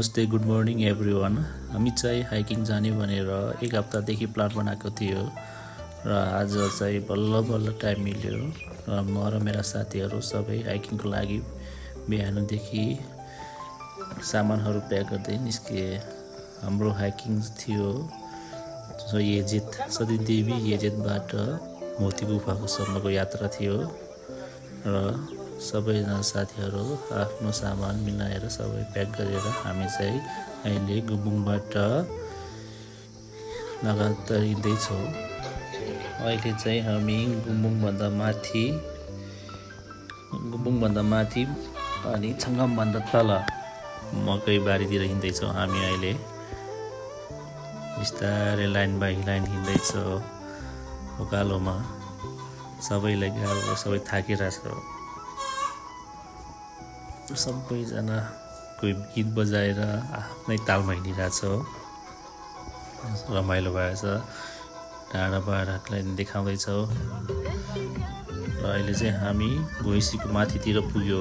नमस्ते, good morning everyone. हामी चाहिँ हाइकिङ जाने भनेर एक हप्तादेखि प्लान बनाएको थियो र आज चाहिँ बल्ल बल्ल टाइम मिल्यो र म र मेरा साथीहरू सबै हाइकिङको लागि बिहानदेखि सामानहरू प्याक गर्दै निस्किए। हाम्रो हाइकिङ थियो येजेत सतीदेवी येजेतबाट मोती गुफाको सम्मको यात्रा थियो र सबैजना साथीहरू आफ्नो सामान मिलाएर सबै प्याक गरेर हामी चाहिँ अहिले गुबुङबाट लगातार हिँड्दैछौँ। अहिले चाहिँ हामी गुबुङभन्दा माथि अनि छङ्गमभन्दा तल मकै बारीतिर हिँड्दैछौँ। हामी अहिले बिस्तारै लाइन बाई लाइन हिँड्दैछौँ। उकालोमा सबैलाई गाह्रो, सबै थाकिरहेको छ। सबैजना कोही गीत बजाएर आफ्नै तालमा हिँडिरहेछ, रमाइलो भएछ। डाँडालाई देखाउँदैछौँ र अहिले चाहिँ हामी भुइँसीको माथितिर पुग्यो।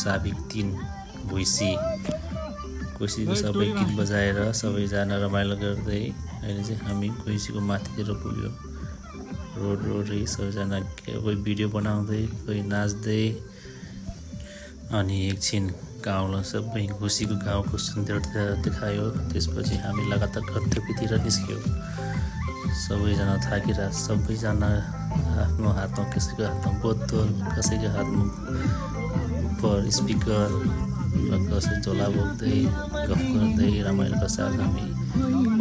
साबिक 3 भुइँसीको सबै गीत बजाएर सबैजना रमाइलो गर्दै अहिले चाहिँ हामी भुइँसीको माथितिर पुग्यो। रोडै सबैजना कोही भिडियो बनाउँदै, कोही नाच्दै, अनि एकछिन गाउँलाई सबै घुसीको गाउँको सुन्दरता देखायो। त्यसपछि हामी लगातार गन्तव्यतिर निस्क्यौँ। सबैजना थाकिरहेको, सबैजना आफ्नो हातमा, कसैको हातमा बोतल, कसैको हातमा उपर स्पिकर र कसै झोला बोक्दै गफ गर्दै रमाइलोका साथ हामी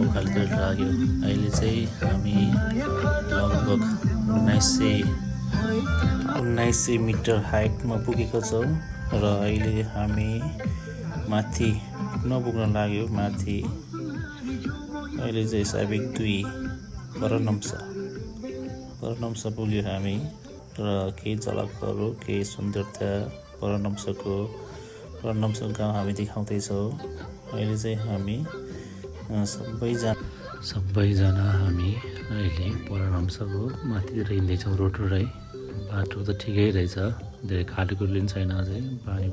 उकालोतिर लाग्यो। अहिले चाहिँ हामी लगभग 1900 मिटर हाइटमा पुगेको छौँ र अहिले हामी माथि पुग्न लाग्यो। माथि अहिले चाहिँ साबिक 2 परनम्स पुग्यो हामी र केही झलकहरू, केही सुन्दरता परनम्सको गाउँ हामी देखाउँदैछौँ। अहिले चाहिँ हामी सबैजना हामी अहिले परनम्सको माथितिर हिँड्दैछौँ। रोडै बाटो त ठिकै रहेछ, धेरै खालीखुली पनि छैन। अझै पानी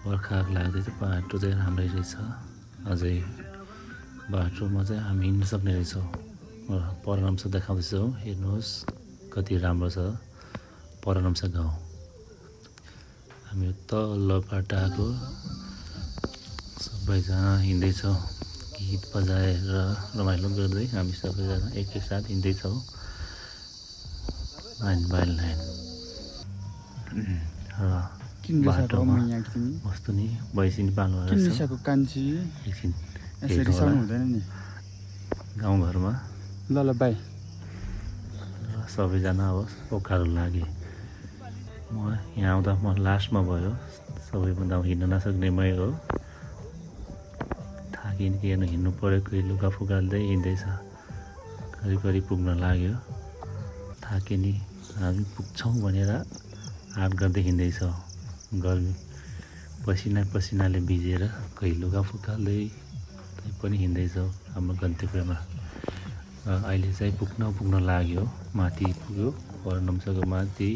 बर्खा लाग्दैछ, बाटो चाहिँ राम्रै रहेछ। अझै बाटोमा चाहिँ हामी हिँड्न सक्ने रहेछौँ र परनम्स देखाउँदैछौँ। हेर्नुहोस् कति राम्रो छ परनम्स गाउँ। हामी तलबाट आएको सबैजना हिँड्दैछौँ, गीत बजाएर रमाइलो गर्दै हामी सबैजना एकैसाथ हिँड्दैछौँ लाइन बाई लाइन। बाटोमा कस्तो नि भैँसी पाल्नु एकछिन गाउँघरमा ल बाई। सबैजना अब उकालो लागे। म यहाँ आउँदा म लास्टमा भयो, सबैभन्दा हिँड्न नसक्ने मै हो। थाकिन हिँड्नु पऱ्यो, कोही लुगा फुकाल्दै हिँड्दैछ। करिब पुग्न लाग्यो। थाकिनी हामी पुग्छौँ भनेर आँट गर्दै हिँड्दैछौँ। गर्मी पसिनाले भिजेर कोही लुगा फुकाल्दै पनि हिँड्दैछौँ हाम्रो गन्तव्यमा। अहिले चाहिँ पुग्न लाग्यो, माथि पुग्यो परनम्सको माथि।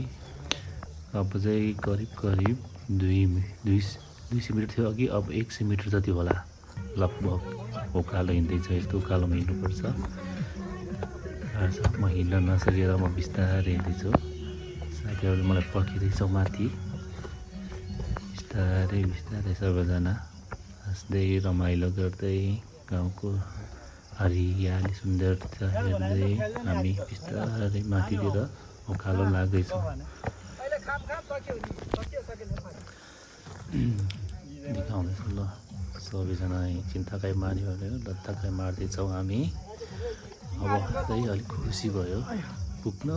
अब चाहिँ करिब 200 मिटर थियो अघि, अब 100 मिटर जति होला लगभग। उकालो हिँड्दैछ, यस्तो उकालोमा हिँड्नुपर्छ। म हिँड्न नसकेर म बिस्तारै हिँड्दैछु। साथीहरूले मलाई पर्खिँदैछ माथि। बिस्तारै सबैजना हाँस्दै रमाइलो गर्दै गाउँको हरियाली सुन्दरता हेर्दै हामी बिस्तारै माथितिर उकालो लाग्दैछौँ। देखाउँदैछु ल, सबैजना एकछिन थकाइ मार्यो भनेर थकाइ मार्दैछौँ हामी। अब चाहिँ अलिक खुसी भयो, पुग्न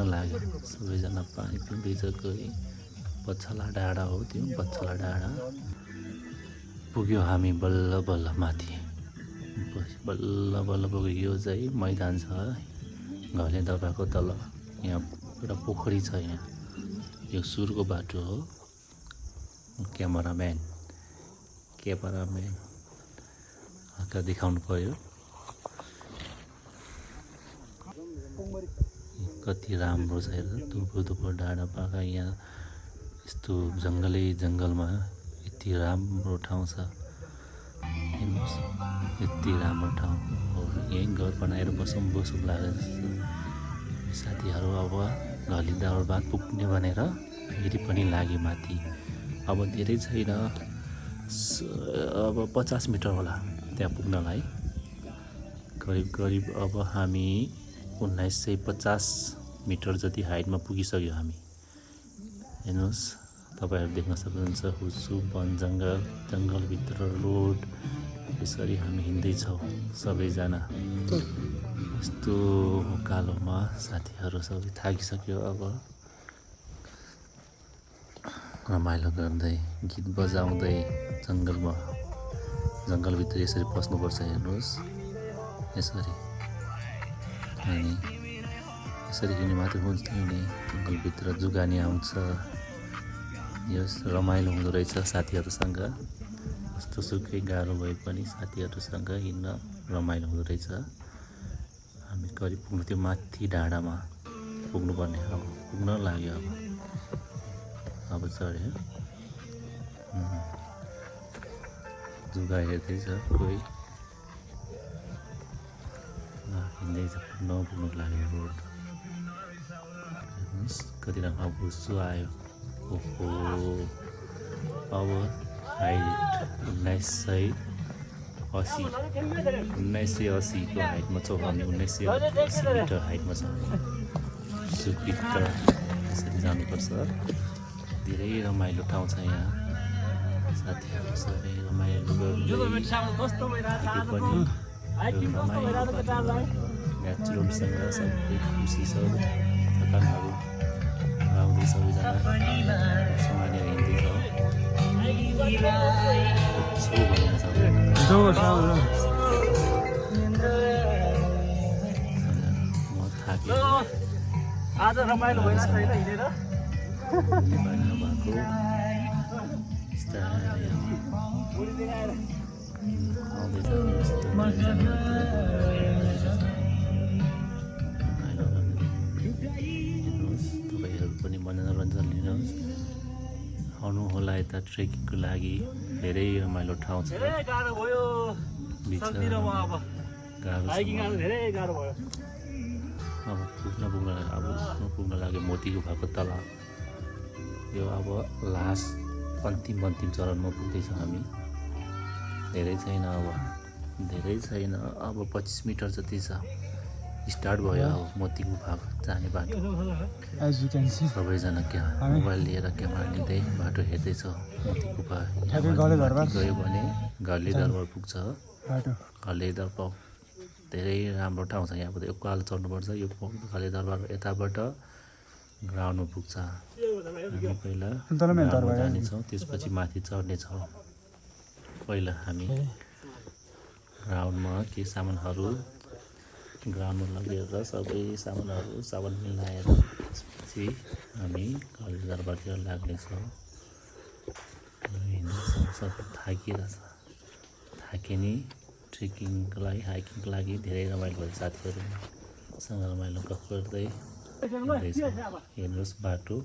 लाग्यो। सबैजना पानी पिउँदैछ, कोही पछला डाँडा हो, त्यो पछला डाँडा पुग्यो हामी बल्ल बल्ल माथि। बल्ल पुग्यो। यो चाहिँ मैदान छ घले दबाको तल। यहाँ एउटा पोखरी छ। यहाँ यो सुरुको बाटो हो। क्यामेराम्यान हल्का देखाउनु पर्यो। कति राम्रो छ हेर, थुप्रो डाँडा पाका। यहाँ यस्तो जङ्गलमा यति राम्रो ठाउँ छ हेर्नुहोस् यति राम्रो ठाउँ हो यहीँ घर बनाएर बसौँ लागेको जस्तो साथीहरू अब घली दरबार पुग्ने भनेर फेरि पनि लागे माथि अब धेरै छैन अब 50 मिटर होला त्यहाँ पुग्नलाई करिब अब हामी 1950 मिटर जति हाइटमा पुगिसक्यो हामी हेर्नुहोस् तपाईहरु देख्न सक्नुहुन्छ हुसु वन जङ्गलभित्र रोड यसरी हामी हिँड्दैछौँ सबैजना यस्तो कालोमा साथीहरू सबै थाकिसक्यो अब रमाइलो गर्दै गीत बजाउँदै जङ्गलभित्र यसरी पस्नुपर्छ हेर्नुहोस् यसरी अनि यसरी हिँड्ने मात्र हुँदैन जङ्गलभित्र जुगानी आउँछ यस रमाइलो हुँदो रहेछ साथीहरूसँग कस्तो सुकै गाह्रो भए पनि साथीहरूसँग हिँड्न रमाइलो हुँदो रहेछ हामी करिब पुग्नु त्यो माथि डाँडामा पुग्नुपर्ने अब पुग्न लाग्यो अब चढ्यो जुगा हेर्दैछ कोही हिँड्दैछ पुग्नु लाग्यो रोड हेर्नुहोस् कति राम्रो बुस्सु आयो ओहो अब हाइट 1980 को हाइटमा छौँ हामी 1980 मिटर हाइटमा छौँ सुभित्र यसरी जानुपर्छ धेरै रमाइलो ठाउँ छ यहाँ साथीहरू सबै रमाइलो पनि नेचुरलसँग सबै खुसी छ थकानहरू आउँदै सबैजना समानेर हिँड्दैछौँ म थाकेँ आज रमाइलो भइरहेको छैन हिँडेर नभएको तपाईँहरू पनि मनोरञ्जन लिनुहोस् आउनुहोला यता ट्रेकिङको लागि धेरै रमाइलो ठाउँ छ गाह्रो भयो अब पुग्न लाग्यो मोती गुफाको तल यो अब लास्ट अन्तिम चरणमा पुग्दैछौँ हामी धेरै छैन अब 25 मिटर जति छ स्टार्ट भयो अब मोती गुफा जाने बाटो सबैजना मोबाइल लिएर क्यामेरा लिँदै बाटो हेर्दैछौँ मोती गुफा गयो भने घरले दरबार पुग्छ घरले दरबार धेरै राम्रो ठाउँ छ यहाँबाट उकालो चढ्नुपर्छ यो घरले दरबार यताबाट ग्राउन्डमा पुग्छ हामी पहिला जानेछौँ त्यसपछि माथि चढ्नेछौँ पहिला हामी ग्राउन्डमा के सामानहरू ग्राउन्डमा लगेर सबै सामान मिलाएर त्यसपछि हामी घरले दरबारतिर लाग्नेछौँ सबै थाकिरहेछ नि ट्रेकिङको लागि हाइकिङको लागि धेरै रमाइलो भयो साथीहरूसँग रमाइलो गफ गर्दै हेर्नुहोस् बाटो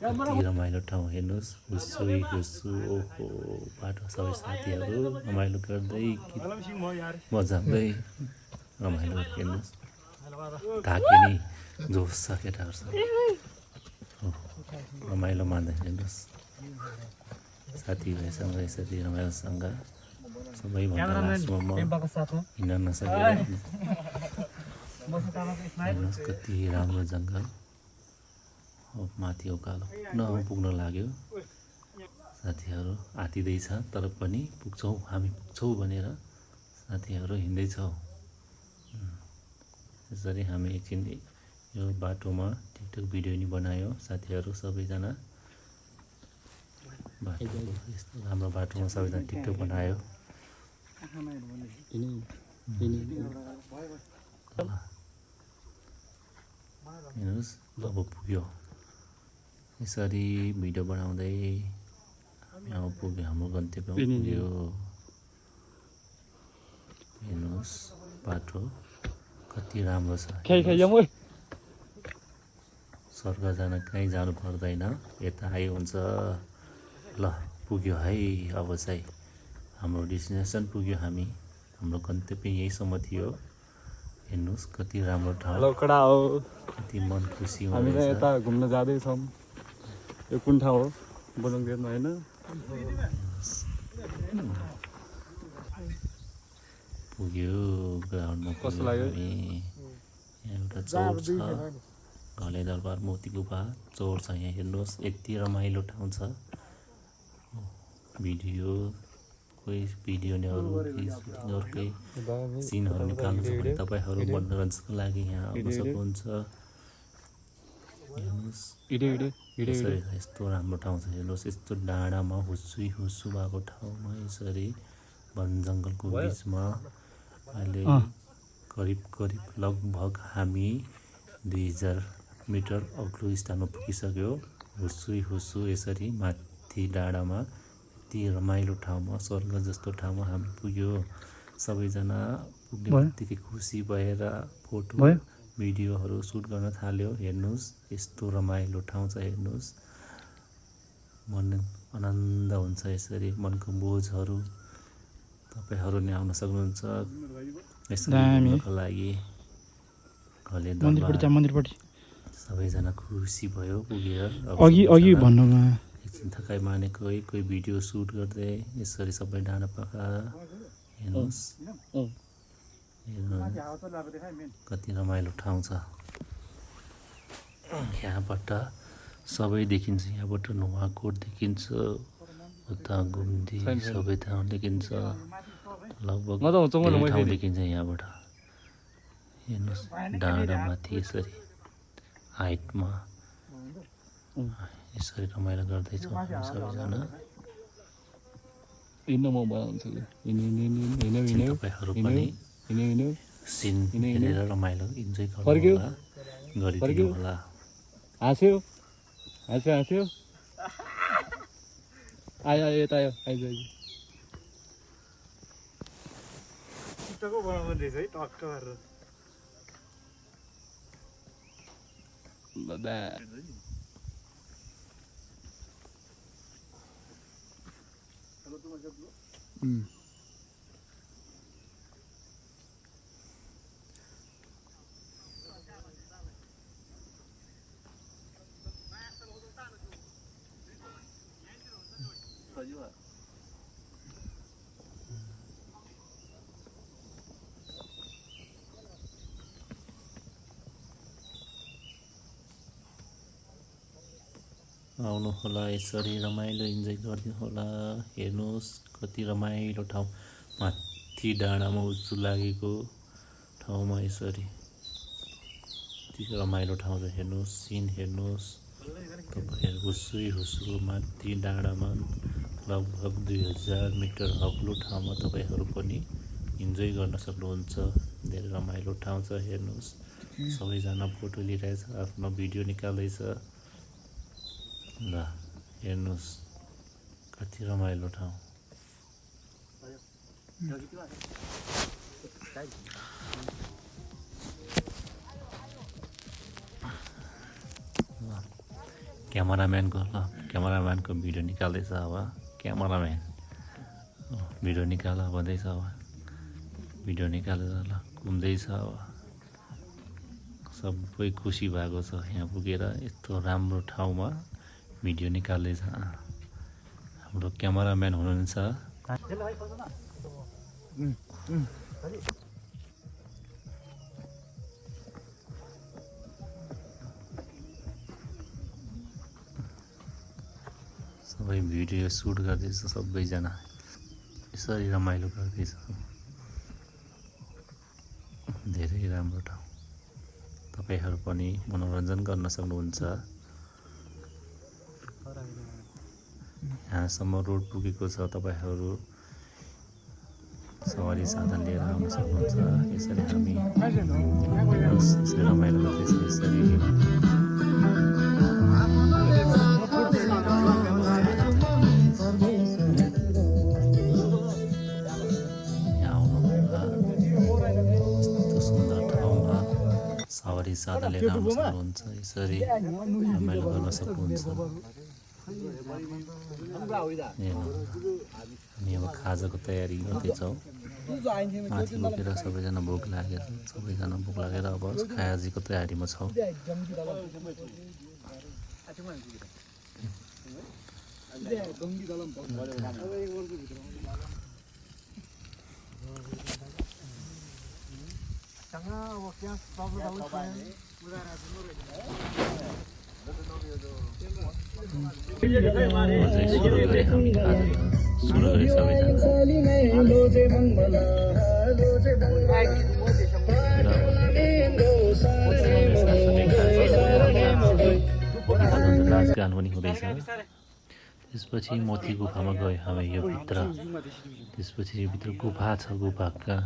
कति रमाइलो ठाउँ हेर्नुहोस् हुस्सु ओहो बाटो सबै साथीहरू रमाइलो गर्दै गीत बजाउँदै रमाइलो हेर्नुहोस् थाके नि जोस छ केटाहरूसँग रमाइलो मान्दै हेर्नुहोस् साथीभाइसँग यसरी रमाइलोसँग सबैभन्दा लास्टमा म हिँड्न नसकेर हेर्नुहोस् कति राम्रो जङ्गल माथि उकालो पुग्न लाग्यो साथीहरू आतिँदैछ तर पनि हामी पुग्छौँ भनेर साथीहरू हिँड्दैछौँ यसरी हामी एकछिन यो बाटोमा टिकटक भिडियो नि बनायो साथीहरू सबैजना बाटोको यस्तो राम्रो बाटोमा सबैजना टिकटक बनायो हेर्नुहोस् अब पुग्यो यसरी भिडियो बनाउँदै हामी अब पुग्यो हाम्रो गन्तव्यमा पुग्यो हेर्नुहोस् बाटो कति राम्रो छ स्वर्ग जान कहीँ जानु पर्दैन, यता आइ हुन्छ। ल पुग्यो है, अब चाहिँ हाम्रो डेस्टिनेसन पुग्यो हामी। हाम्रो गन्तव्य यहीँसम्म थियो। हेर्नुहोस् कति राम्रो ठाउँ, हेलो कडा हो, कति मन खुसी हामी चाहिँ हुँदैछ। यता घुम्न जाँदैछौँ। यो कुन ठाउँ हो? बोलुङगेटमा होइन? पुग्यो ग्राउन्डमा कस्तो पुग्यो लाग्यो? हामी। यहाँ एउटा चौर छ, घले दरबार मोती गुफा चौर छ। यहाँ हेर्नुहोस् यति रमाइलो ठाउँ छ। भिडियो कोही भिडियोहरू केही सुटिङहरूकै सिनहरू निकाल्नु छ भने तपाईँहरू मनोरञ्जनको लागि यहाँ आउन सक्नुहुन्छ। हेर्नुहोस् यसरी यस्तो राम्रो ठाउँ छ। हेर्नुहोस् यस्तो डाँडामा हुस्सु भएको ठाउँमा यसरी वन जङ्गलको बिचमा अहिले करिब लगभग हामी 2000 मिटर अग्लो स्थानमा पुगिसक्यो। हुस्सु यसरी माथि डाँडामा यति रमाइलो ठाउँमा, स्वर्ग जस्तो ठाउँमा हामी पुग्यो। सबैजना पुग्ने बित्तिकै खुसी भएर फोटो भिडियोहरू सुट गर्न थाल्यो। हेर्नुहोस् यस्तो रमाइलो ठाउँ छ। हेर्नुहोस् मन आनन्द हुन्छ। यसरी मनको बोझहरू तपाईँहरू नै आउन सक्नुहुन्छ यसरी घुम्नको लागि। घले दरबार सबैजना खुसी भयो पुगेर। अघि भन्नु न। एकछिन थकाइ मानेको कोही भिडियो सुट गर्दै यसरी सबै डाँडा पाखा हेर्नुहोस् कति रमाइलो ठाउँ छ। यहाँबाट सबै देखिन्छ। यहाँबाट नुवाकोट देखिन्छ, उता घुम्दी सबै ठाउँ देखिन्छ। लगभग धेरै ठाउँ देखिन्छ यहाँबाट। हेर्नुहोस् डाँडामाथि यसरी हाइटमा यसरी रमाइलो गर्दैछौँ हामी सबैजना। तपाईँहरू पनि सिन हेरेर रमाइलो इन्जोय गर्नु होला, गरिदिनु होला। हाँस्यो आयो यता आयो आउनु होला, यसरी रमाइलो इन्जोय गरिदिनु होला। हेर्नुहोस् कति रमाइलो ठाउँ, माथि डाँडामा उच्चु लागेको ठाउँमा यसरी कति रमाइलो ठाउँ छ। हेर्नुहोस् सिन हेर्नुहोस् तपाईँहरू। हुस्सु माथि डाँडामा लगभग 2000 मिटर अग्लो ठाउँमा तपाईँहरू पनि इन्जोय गर्न सक्नुहुन्छ। धेरै रमाइलो ठाउँ छ। हेर्नुहोस् सबैजना फोटो लिइरहेछ, आफ्नो भिडियो निकाल्दैछ। ल हेर्नुहोस् कति रमाइलो ठाउँ। क्यामराम्यानको भिडियो निकाल्दैछ। अब क्यामराम्यान भिडियो निकाल भन्दैछ। अब भिडियो निकालेर ल घुम्दैछ। अब सबै खुसी भएको छ यहाँ पुगेर। यस्तो राम्रो ठाउँमा भिडियो निकाल्दैछ। हाम्रो क्यामराम्यान हुनुहुन्छ। सबै भिडियो सुट गर्दैछ सबैजना, यसरी रमाइलो गर्दैछ। धेरै राम्रो ठाउँ, तपाईँहरू पनि मनोरञ्जन गर्न सक्नुहुन्छ। यहाँसम्म रोड पुगेको छ, तपाईँहरू सवारी साधन लिएर आउन सक्नुहुन्छ। यसरी हामी यसरी रमाइलो गर्दैछ। यसरी यहाँ आउनु होला। यस्तो सुन्दर ठाउँमा सवारी सादा लिएर आउन सक्नुहुन्छ यसरी रमाइलो गर्न सक्नुहुन्छ हामी अब खाजाको तयारी गर्दैछौँ माथि बोकेर सबैजना भोक लागेर अब खाजाको तयारीमा छौँ सुरु गरे नाच गान पनि हुँदैछ त्यसपछि मोती गुफामा गयो हामी यो भित्र त्यसपछि यो भित्र गुफा छ गुफाका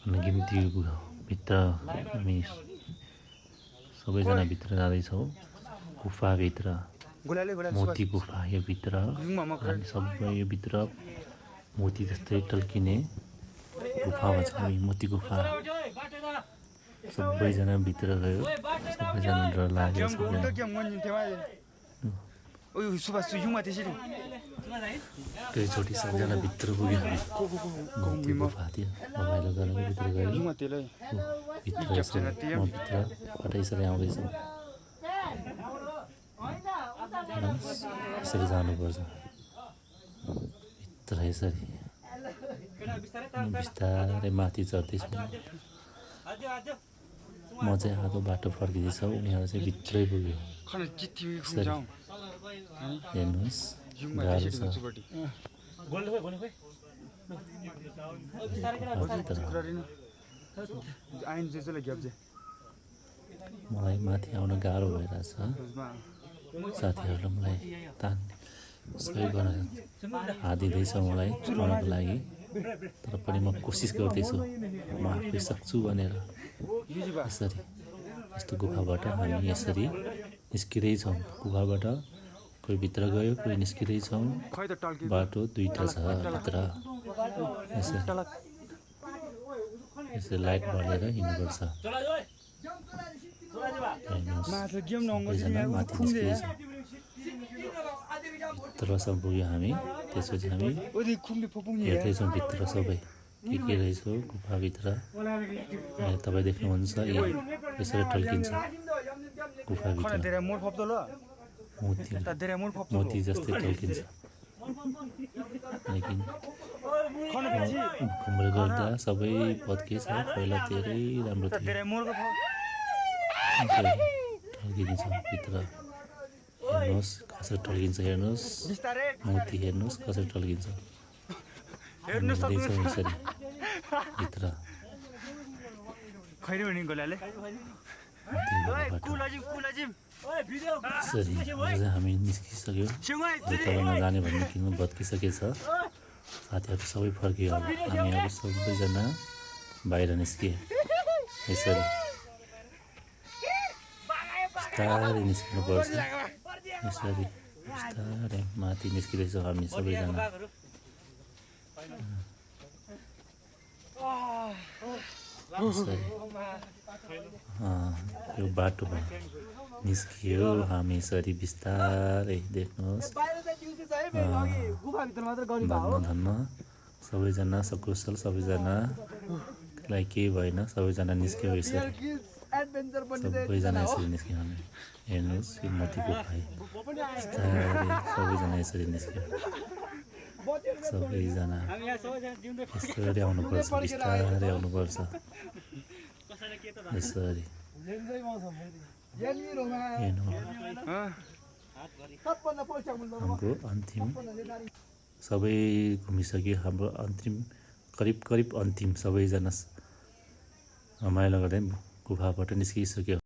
गिम्ती भित्र हामी सबैजना भित्र जाँदैछौँ गुफाभित्र मोती गुफा यो भित्र हामी सबै यो भित्र मोती जस्तै टल्किने गुफामा छ हामी मोती गुफा सबैजना भित्र गयो सबैजना डर लाग्यो एकैचोटि सबैजना भित्र पुग्यो हामी मोती गुफा थियो रमाइलो गरेर भित्र गयो भित्र यसरी आउँदैछौँ यसरी जानुपर्छ भित्र यसरी बिस्तारै माथि चढ्दैछु म चाहिँ आधो बाटो फर्किँदैछु उनीहरू चाहिँ भित्रै पुग्यो हेर्नुहोस् गाह्रो छ मलाई माथि आउन गाह्रो भइरहेछ साथीहरूले मलाई तान्ने सही गर्न हात दिँदैछ मलाई चढ्नको लागि तर पनि म कोसिस गर्दैछु म आफै सक्छु भनेर यसरी यस्तो गुफाबाट हामी यसरी निस्किँदैछौँ गुफाबाट कोही भित्र गयो कोही निस्किँदैछौँ बाटो दुईवटा छ भित्र यसरी लाइट बलेर हिँड्नुपर्छ सबैजना माथि निस्किँदैछ भित्रसम्म पुग्यो हामी त्यसपछि हामी हेर्दैछौँ भित्र सबै के रहेछ गुफाभित्र तपाईँ देख्नुहुन्छ यसरी टल्किन्छ गुफाभित्र मोती जस्तै टल्किन्छ लेकिन भूकम्पले गर्दा सबै भत्किएछ पहिला धेरै राम्रो थियो टल्किन्छ भित्र हेर्नुहोस् कसरी टल्किन्छ हेर्नुहोस् मोती हेर्नुहोस् कसरी टल्किन्छ हेर्दैछौँ यसरी भित्र यसरी हामी निस्किसक्यो तल नजाने भन्ने किन भत्किसकेछ साथीहरू सबै फर्कियो अब हामी अब सबैजना बाहिर निस्किए यसरी बिस्तारै निस्किनुपर्छ यसरी बिस्तारै माथि निस्किँदैछौँ हामी सबैजना यो बाटोमा निस्कियो हामी यसरी बिस्तारै देख्नुहोस् धन्न सबैजना सकुशल सबैजनालाई केही भएन सबैजना निस्क्यो यसरी सबैजना यसरी निस्क्यो हामी हेर्नुहोस् यो मोती गुफा बिस्तारै सबैजना यसरी निस्क्यो सबैजना यसरी आउनुपर्छ बिस्तारै आउनुपर्छ यसरी हाम्रो अन्तिम सबै घुमिसक्यो हाम्रो अन्तिम करिब अन्तिम सबैजना रमाइलो गर्दै गुफाबाट निस्किसक्यो